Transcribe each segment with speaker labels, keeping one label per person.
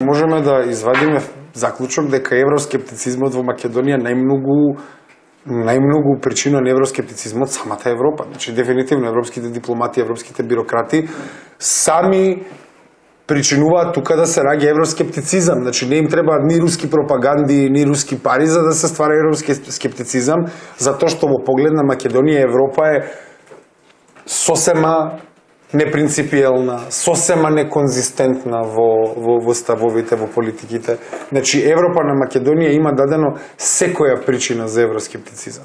Speaker 1: Можеме да извадиме заклучок дека евроскептицизмот во Македонија најмногу причина на евроскептицизмот самата Европа. Значи, дефинитивно европските дипломати, европските бюрократи сами причинуваат тука да се раѓа евроскептицизам. Значи, не им требаат ни руски пропаганди, ни руски пари за да се ствара евроскептицизам, затоа што во поглед на Македонија Европа е сосема непринципиелна, сосема неконзистентна во ставовите, во политиките. Значи, Европа на Македонија има дадено секоја причина за евроскептицизам.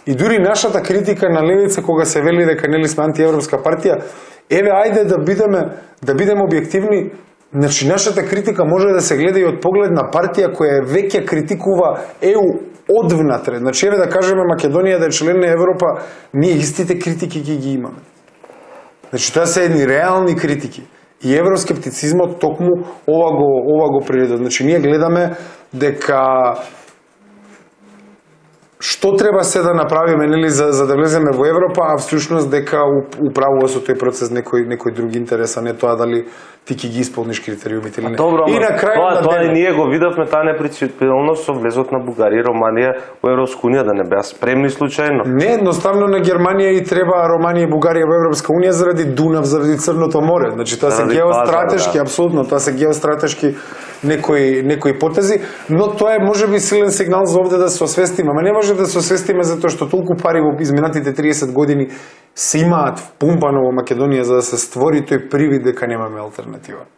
Speaker 1: И дури нашата критика на левица, кога се вели дека нели сме антиевропска партија, еве, ајде да бидеме објективни, значи, нашата критика може да се гледа и од поглед на партија која веќе критикува ЕУ одвнатре. Значи, еве да кажеме Македонија да е член на Европа, ние истите критики ги имаме. Значи, тоа се едни реални критики. И евроскептицизмот токму ова го приведе. Значи, ние гледаме дека што треба се да направиме, нели, за да влеземе во Европа, а всушност дека управува со тој процес некој друг интерес, а не тоа дали ти ќе ги исполниш критериумите или не.
Speaker 2: Добро,
Speaker 1: и на крај
Speaker 2: тоа и ние го видовме таа непринципиелност со влезот на Бугарија и Романија во Европска унија, да не беа спремни случајно.
Speaker 1: Не, едноставно на Германија и треба Романија и Бугарија во Европска унија заради Дунав, заради Црното море. Значи, тоа се геостратешки, апсолутно, тоа се геостратешки некои потези, но тоа е можеби силен сигнал за овде да се освестиме. Ама не може да се освестиме затоа што толку пари во изминатите 30 години се имаат впумпано во Македонија за да се створи тој привид дека немаме алтернатива.